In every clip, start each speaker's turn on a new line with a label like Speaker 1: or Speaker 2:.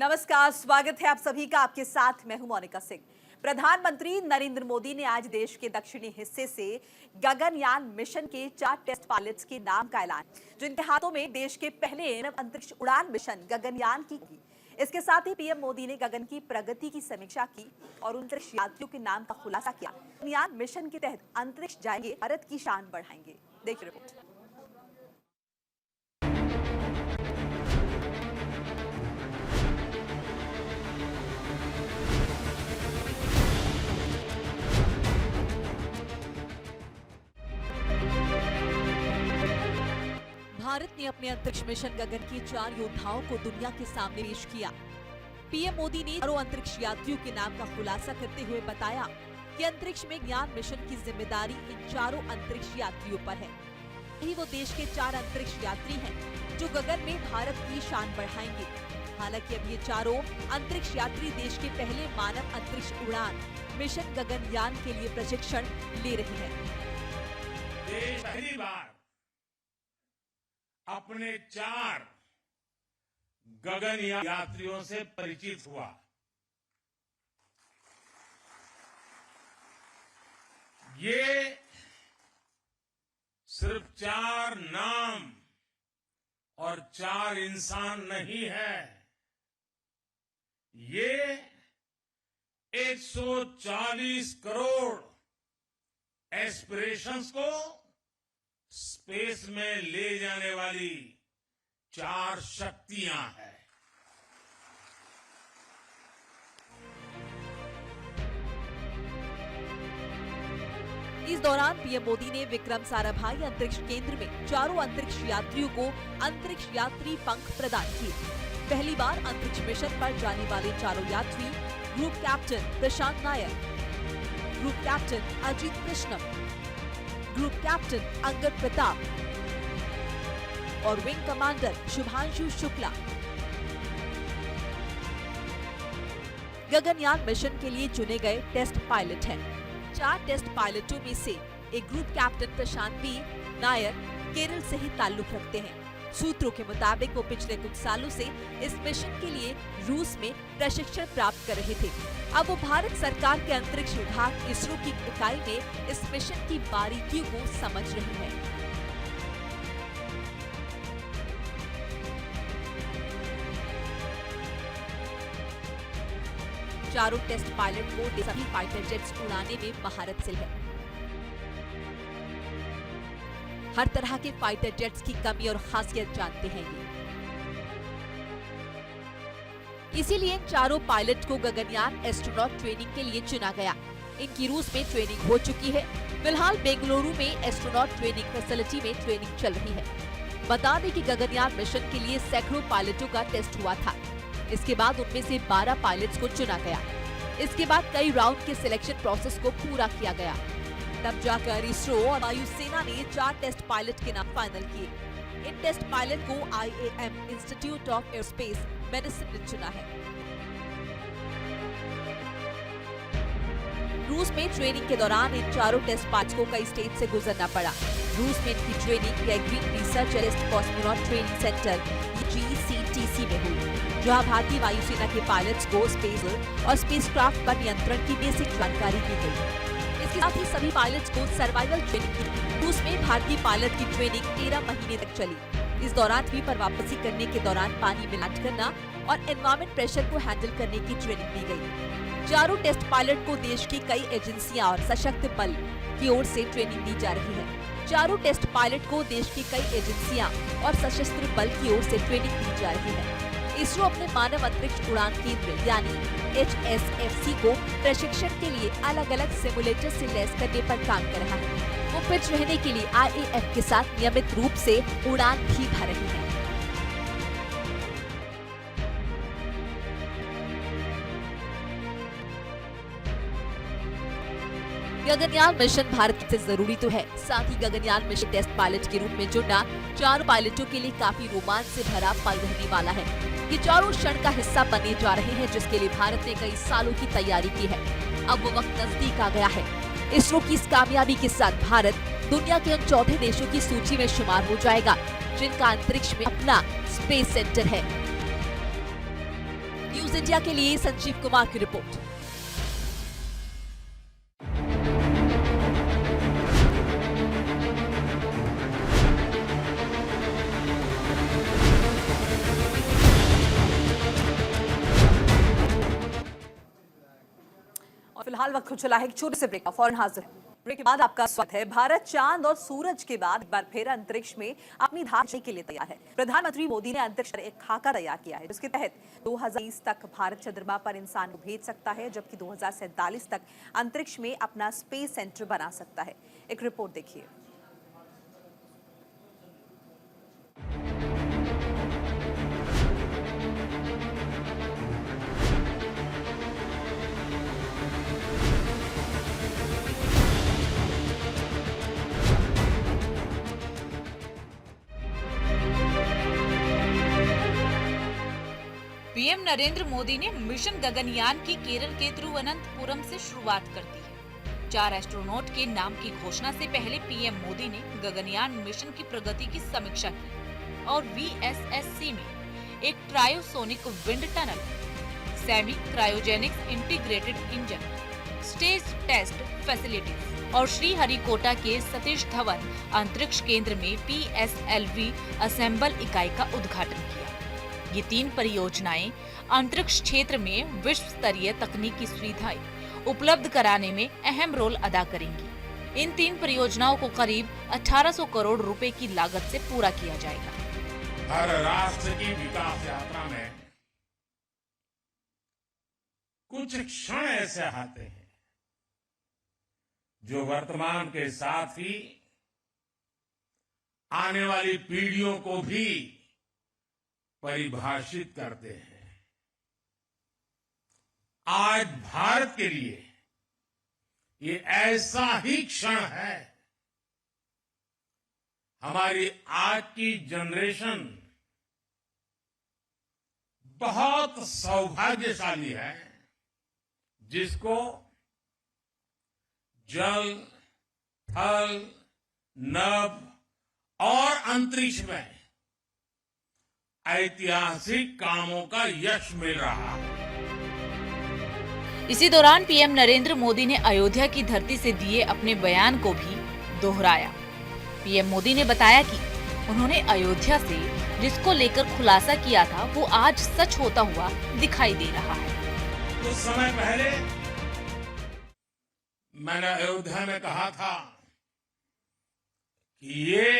Speaker 1: नमस्कार, स्वागत है आप सभी का। आपके साथ मैं हूं मोनिका सिंह। प्रधानमंत्री नरेंद्र मोदी ने आज देश के दक्षिणी हिस्से से गगनयान मिशन के 4 टेस्ट पायलट्स के नाम का ऐलान, जिनके हाथों में देश के पहले अंतरिक्ष उड़ान मिशन गगनयान की होगी। इसके साथ ही पीएम मोदी ने गगन की प्रगति की समीक्षा की और अंतरिक्ष यात्रियों के नाम का खुलासा किया। गगनयान मिशन के तहत अंतरिक्ष जाएंगे, भारत की शान बढ़ाएंगे। देखिए रिपोर्ट। भारत ने अपने अंतरिक्ष मिशन गगन के 4 योद्धाओं को दुनिया के सामने पेश किया। पीएम मोदी ने चारों अंतरिक्ष यात्रियों के नाम का खुलासा करते हुए बताया कि अंतरिक्ष में ज्ञान मिशन की जिम्मेदारी इन चारों अंतरिक्ष यात्रियों पर है। यही वो देश के 4 अंतरिक्ष यात्री हैं जो गगन में भारत की शान बढ़ाएंगे। हालांकि अब ये चारों अंतरिक्ष यात्री देश के पहले मानव अंतरिक्ष उड़ान मिशन गगनयान के लिए प्रशिक्षण ले रहे हैं।
Speaker 2: देश पहली बार अपने 4 गगनयान यात्रियों से परिचित हुआ। ये सिर्फ 4 नाम और 4 इंसान नहीं है, ये 140 करोड़ एस्पिरेशंस को स्पेस में ले जाने वाली 4 शक्तियां हैं।
Speaker 1: इस दौरान पीएम मोदी ने विक्रम साराभाई अंतरिक्ष केंद्र में चारों अंतरिक्ष यात्रियों को अंतरिक्ष यात्री पंख प्रदान किए। पहली बार अंतरिक्ष मिशन पर जाने वाले चारों यात्री ग्रुप कैप्टन प्रशांत नायर, ग्रुप कैप्टन अजीत कृष्णम, ग्रुप कैप्टन अंगद प्रताप और wing commander Shubhanshu Shukla Gaganyaan mission के लिए चुने गए टेस्ट पायलट हैं। 4 टेस्ट पायलटों में से एक ग्रुप कैप्टन प्रशांत बी नायर केरल से ही ताल्लुक रखते हैं। सूत्रों के मुताबिक वो पिछले कुछ सालों से इस मिशन के लिए रूस में प्रशिक्षण प्राप्त कर रहे थे। अब वो भारत सरकार के अंतरिक्ष विभाग इसरो की इकाई में इस मिशन की बारीकियों को समझ रहे हैं। चारों टेस्ट पायलट को सभी फाइटर जेट्स उड़ाने में महारत हासिल है। हर तरह के फाइटर जेट्स की कमी और खासियत जानते हैं ये। इसीलिए इन चारों पायलट को गगनयान एस्ट्रोनॉट ट्रेनिंग के लिए चुना गया। इनकी रूस में ट्रेनिंग हो चुकी है। फिलहाल बेंगलुरु में एस्ट्रोनॉट ट्रेनिंग फैसिलिटी में ट्रेनिंग चल रही है। बता दें कि गगनयान मिशन के लिए सैकड़ों पायलटों का टेस्ट हुआ था। इसके बाद उनमें से 12 पायलट्स को चुना गया। इसके बाद कई राउंड के सिलेक्शन प्रोसेस को पूरा किया गया। तब जाकर इसरो और वायुसेना ने 4 टेस्ट पायलट के नाम फाइनल किए। इन टेस्ट पायलट को IAM institute of aerospace medicine ने चुना है। रूस में ट्रेनिंग के दौरान इन चारों टेस्ट पायलट्स को कई स्टेज से गुजरना पड़ा। रूस में इनकी training green research cosmonaut training centre GCTC में हुई, जहां भारतीय वायुसेना के पायलट्स को स्पेस और स्पेसक्राफ्ट पर नियंत्रण की बेसिक जानकारी दी गई। इसके साथ ही सभी पायलट्स को सर्वाइवल ट्रेनिंग की। रूस में भारतीय पायलट की ट्रेनिंग 13 महीने तक चली। इस दौरान भी पर वापसी करने के दौरान पानी में लैंड करना और एनवायरमेंट प्रेशर को हैंडल करने की ट्रेनिंग दी गई। चारों टेस्ट पायलट को देश की कई एजेंसियां और सशक्त बल की ओर से ट्रेनिंग दी जा रही है। चारों टेस्ट पायलट को देश की कई एजेंसियां और सशस्त्र बल की ओर से ट्रेनिंग दी जा रही है। इसरो अपने मानव अंतरिक्ष उड़ान केंद्र यानी HSFC को प्रशिक्षण के लिए अलग अलग सिमुलेटर से लैस करने पर काम कर रहा है। वो फिट रहने के लिए IAF के साथ नियमित रूप से उड़ान भी भर रही है। गगनयान मिशन भारत से जरूरी तो है, साथ ही गगनयान मिशन टेस्ट पायलट के रूप में जुड़ना 4 पायलटों के लिए काफी रोमांच से भरा पल रहने वाला है। ये चारों क्षण का हिस्सा बने जा रहे हैं, जिसके लिए भारत ने कई सालों की तैयारी की है। अब वो वक्त नजदीक आ गया है। इसरो की इस कामयाबी के साथ भारत दुनिया के उन चौथे देशों की सूची में शुमार हो जाएगा जिनका अंतरिक्ष में अपना स्पेस सेंटर है। न्यूज इंडिया के लिए संजीव कुमार की रिपोर्ट।
Speaker 3: और फिलहाल वक्त हो चला है एक छोटे से ब्रेक का, फौरन हाजिर है। ब्रेक के बाद आपका स्वागत है। भारत चांद और सूरज के बाद एक बार फिर अंतरिक्ष में अपनी धार देने के लिए तैयार है। प्रधानमंत्री मोदी ने अंतरिक्ष पर एक खाका तैयार किया है, जिसके तहत 2020 तक भारत चंद्रमा पर इंसान को भेज सकता है, जबकि 2047 तक अंतरिक्ष में अपना स्पेस सेंटर बना सकता है। एक रिपोर्ट देखिए।
Speaker 4: पीएम नरेंद्र मोदी ने मिशन गगनयान की केरल के तिरुवनंतपुरम से शुरुआत कर दी है। 4 एस्ट्रोनॉट के नाम की घोषणा से पहले पीएम मोदी ने गगनयान मिशन की प्रगति की समीक्षा की और VSS-C में एक cryogenic wind tunnel, semi cryogenics integrated engine, stage test facilities और श्रीहरिकोटा के सतीश धवन अंतरिक्ष केंद्र में PSLV असेंबल इकाई का उद्घाटन किया। ये 3 परियोजनाएं अंतरिक्ष क्षेत्र में विश्व स्तरीय तकनीकी सुविधाएं उपलब्ध कराने में अहम रोल अदा करेंगी। इन 3 परियोजनाओं को करीब 1800 करोड़ रुपए की लागत से पूरा किया जाएगा।
Speaker 2: हर राष्ट्र की विकास यात्रा में कुछ क्षण ऐसे आते हैं जो वर्तमान के साथ ही आने वाली पीढ़ियों को भी परिभाषित करते हैं। आज भारत के लिए ये ऐसा ही क्षण है। हमारी आज की जनरेशन बहुत सौभाग्यशाली है, जिसको जल, थल, नभ और अंतरिक्ष में ऐतिहासिक कामों का यश मिल रहा है।
Speaker 4: इसी दौरान पीएम नरेंद्र मोदी ने अयोध्या की धरती से दिए अपने बयान को भी दोहराया। पीएम मोदी ने बताया कि उन्होंने अयोध्या से जिसको लेकर खुलासा किया था वो आज सच होता हुआ दिखाई दे रहा है।
Speaker 2: कुछ समय पहले मैंने अयोध्या में कहा था कि ये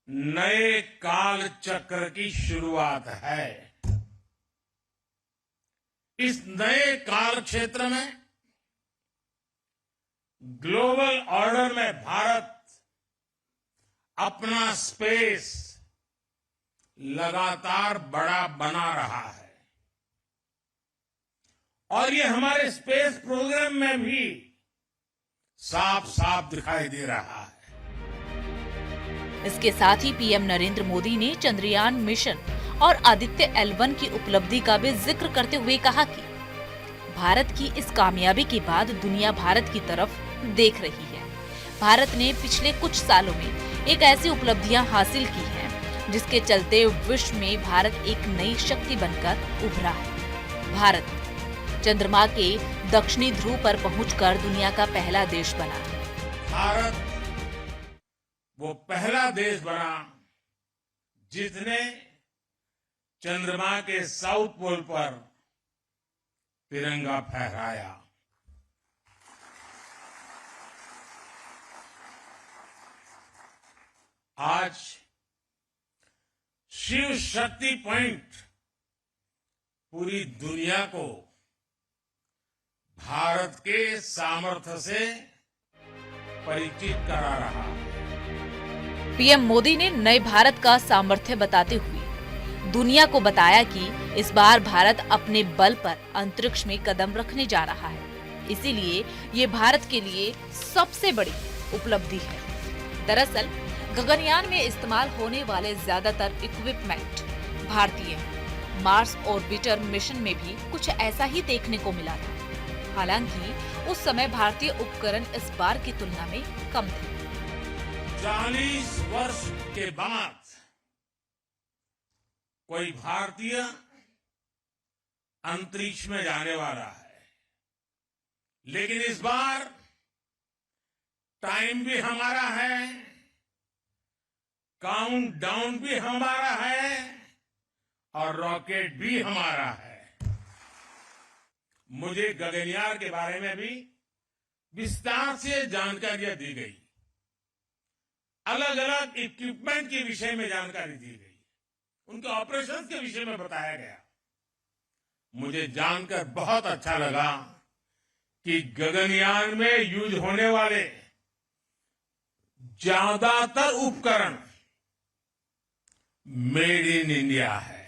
Speaker 2: नए काल चक्र की शुरुआत है। इस नए काल क्षेत्र में ग्लोबल ऑर्डर में भारत अपना स्पेस लगातार बड़ा बना रहा है और ये हमारे स्पेस प्रोग्राम में भी साफ साफ दिखाई दे रहा है।
Speaker 4: इसके साथ ही पीएम नरेंद्र मोदी ने चंद्रयान मिशन और आदित्य L1 की उपलब्धि का भी जिक्र करते हुए कहा कि भारत की इस कामयाबी के बाद दुनिया भारत की तरफ देख रही है। भारत ने पिछले कुछ सालों में एक ऐसी उपलब्धियां हासिल की हैं, जिसके चलते विश्व में भारत एक नई शक्ति बनकर उभरा है। भारत चंद्रमा के दक्षिणी ध्रुव पर पहुंचकर दुनिया का पहला देश बना।
Speaker 2: भारत वो पहला देश बना जिसने चंद्रमा के साउथ पोल पर तिरंगा फहराया। आज शिव शक्ति पॉइंट पूरी दुनिया को भारत के सामर्थ्य से परिचित करा रहा है।
Speaker 4: पीएम मोदी ने नए भारत का सामर्थ्य बताते हुए दुनिया को बताया कि इस बार भारत अपने बल पर अंतरिक्ष में कदम रखने जा रहा है। इसीलिए ये भारत के लिए सबसे बड़ी उपलब्धि है। दरअसल गगनयान में इस्तेमाल होने वाले ज्यादातर इक्विपमेंट भारतीय हैं। मार्स ऑर्बिटर मिशन में भी कुछ ऐसा ही देखने को मिला था। हालांकि उस समय भारतीय उपकरण इस बार की तुलना में कम थे।
Speaker 2: 40 वर्ष के बाद कोई भारतीय अंतरिक्ष में जाने वाला है। लेकिन इस बार टाइम भी हमारा है, काउंटडाउन भी हमारा है और रॉकेट भी हमारा है। मुझे गगनयान के बारे में भी विस्तार से जानकारियां दी गई, अलग अलग इक्विपमेंट के विषय में जानकारी दी गई, उनके ऑपरेशंस के विषय में बताया गया। मुझे जानकर बहुत अच्छा लगा कि गगनयान में यूज होने वाले ज्यादातर उपकरण मेड इन इंडिया है।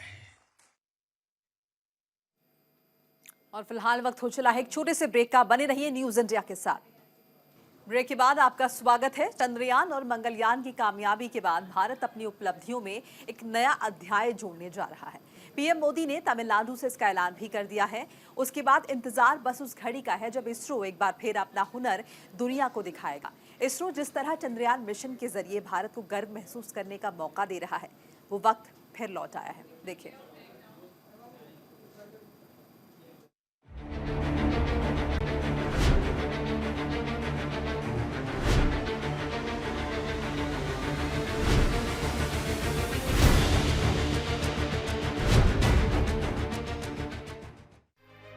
Speaker 3: और फिलहाल वक्त हो चला है एक छोटे से ब्रेक का। बने रहिए न्यूज इंडिया के साथ। ब्रेक के बाद आपका स्वागत है। चंद्रयान और मंगलयान की कामयाबी के बाद भारत अपनी उपलब्धियों में एक नया अध्याय जोड़ने जा रहा है। पीएम मोदी ने तमिलनाडु से इसका ऐलान भी कर दिया है। उसके बाद इंतजार बस उस घड़ी का है जब इसरो एक बार फिर अपना हुनर दुनिया को दिखाएगा। इसरो जिस तरह चंद्रयान मिशन के जरिए भारत को गर्व महसूस करने का मौका दे रहा है, वो वक्त फिर लौट आया है। देखिए।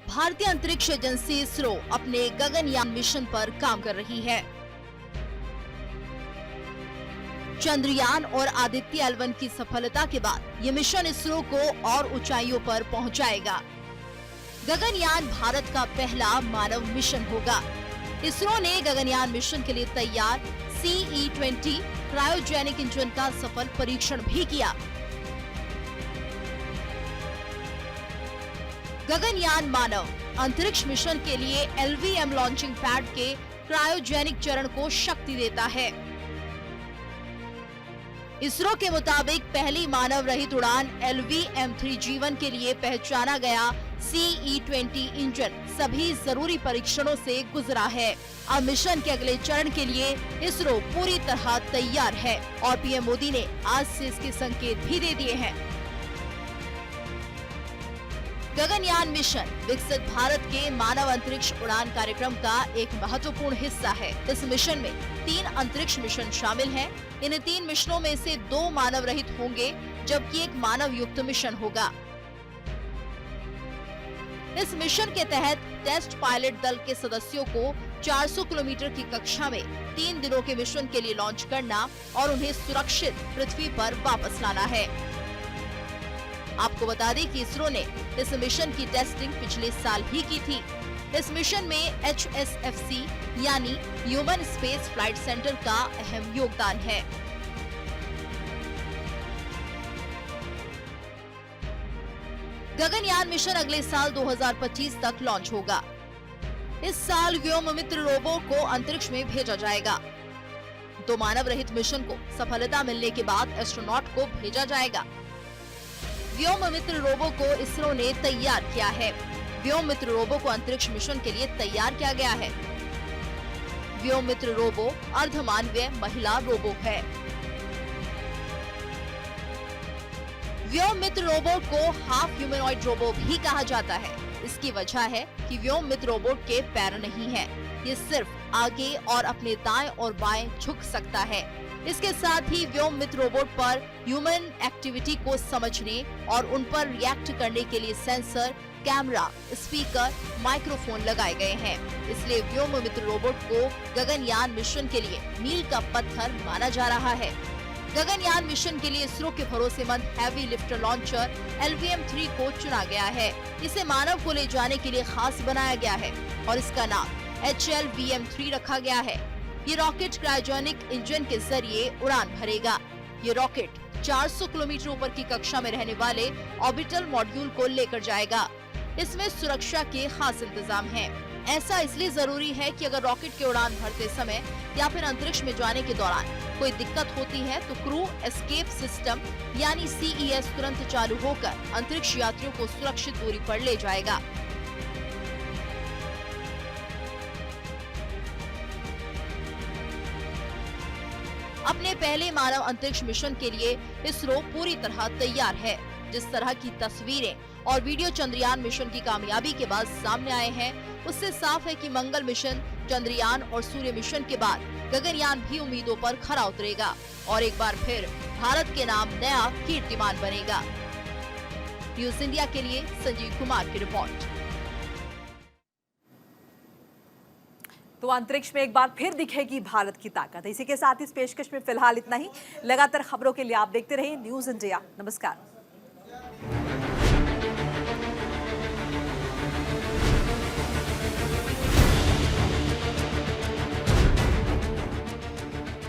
Speaker 5: भारतीय अंतरिक्ष एजेंसी इसरो अपने गगनयान मिशन पर काम कर रही है। चंद्रयान और आदित्य L1 की सफलता के बाद ये मिशन इसरो को और ऊंचाइयों पर पहुंचाएगा। गगनयान भारत का पहला मानव मिशन होगा। इसरो ने गगनयान मिशन के लिए तैयार CE-20 क्रायोजेनिक इंजन का सफल परीक्षण भी किया। गगनयान मानव अंतरिक्ष मिशन के लिए LVM लॉन्चिंग पैड के क्रायोजेनिक चरण को शक्ति देता है। इसरो के मुताबिक पहली मानव रहित उड़ान LVM-3 जीवन के लिए पहचाना गया CE-20 इंजन सभी जरूरी परीक्षणों से गुजरा है। अब मिशन के अगले चरण के लिए इसरो पूरी तरह तैयार है और पीएम मोदी ने आज से इसके संकेत भी दे दिए हैं। गगनयान मिशन विकसित भारत के मानव अंतरिक्ष उड़ान कार्यक्रम का एक महत्वपूर्ण हिस्सा है। इस मिशन में 3 अंतरिक्ष मिशन शामिल हैं। इन 3 मिशनों में से 2 मानव रहित होंगे, जबकि एक मानव युक्त मिशन होगा। इस मिशन के तहत टेस्ट पायलट दल के सदस्यों को 400 किलोमीटर की कक्षा में 3 दिनों के मिशन के लिए लॉन्च करना और उन्हें सुरक्षित पृथ्वी पर वापस लाना है। आपको बता दें कि इसरो ने इस मिशन की टेस्टिंग पिछले साल ही की थी। इस मिशन में HSFC यानी ह्यूमन स्पेस फ्लाइट सेंटर का अहम योगदान है। गगनयान मिशन अगले साल 2025 तक लॉन्च होगा। इस साल व्योममित्र रोबो को अंतरिक्ष में भेजा जाएगा। 2 मानव रहित मिशन को सफलता मिलने के बाद एस्ट्रोनॉट को भेजा जाएगा। व्योममित्र रोबो को इसरो ने तैयार किया है। व्योममित्र रोबो को अंतरिक्ष मिशन के लिए तैयार किया गया है। व्योममित्र रोबो अर्धमानवीय महिला रोबो है। व्योममित्र रोबोट को हाफ ह्यूमनॉइड रोबो भी कहा जाता है। इसकी वजह है कि व्योममित्र रोबोट के पैर नहीं हैं। ये सिर्फ आगे और अपने दाएं और बाएं झुक सकता है। इसके साथ ही व्योममित्र रोबोट पर ह्यूमन एक्टिविटी को समझने और उन पर रिएक्ट करने के लिए सेंसर, कैमरा, स्पीकर, माइक्रोफोन लगाए गए हैं। इसलिए व्योममित्र रोबोट को गगनयान मिशन के लिए मील का पत्थर माना जा रहा है। गगनयान मिशन के लिए इसरो के भरोसेमंद हैवी लिफ्टर लॉन्चर LVM-3 को चुना गया है। इसे मानव को ले जाने के लिए खास बनाया गया है और इसका नाम HLVM-3 रखा गया है। ये रॉकेट क्रायोजेनिक इंजन के जरिए उड़ान भरेगा। ये रॉकेट 400 किलोमीटर ऊपर की कक्षा में रहने वाले ऑर्बिटल मॉड्यूल को लेकर जाएगा। इसमें सुरक्षा के खास इंतजाम हैं। ऐसा इसलिए जरूरी है कि अगर रॉकेट के उड़ान भरते समय या फिर अंतरिक्ष में जाने के दौरान कोई दिक्कत होती है तो क्रू एस्केप सिस्टम यानी CES तुरंत चालू होकर अंतरिक्ष यात्रियों को सुरक्षित दूरी पर ले जाएगा। अपने पहले मानव अंतरिक्ष मिशन के लिए इसरो पूरी तरह तैयार है। जिस तरह की तस्वीरें और वीडियो चंद्रयान मिशन की कामयाबी के बाद सामने आए हैं, उससे साफ है कि मंगल मिशन, चंद्रयान और सूर्य मिशन के बाद गगनयान भी उम्मीदों पर खरा उतरेगा और एक बार फिर भारत के नाम नया कीर्तिमान बनेगा। न्यूज इंडिया के लिए संजीव कुमार की रिपोर्ट।
Speaker 3: तो अंतरिक्ष में एक बार फिर दिखेगी भारत की ताकत। इसी के साथ इस पेशकश में फिलहाल इतना ही। लगातार खबरों के लिए आप देखते रहिए न्यूज इंडिया। नमस्कार।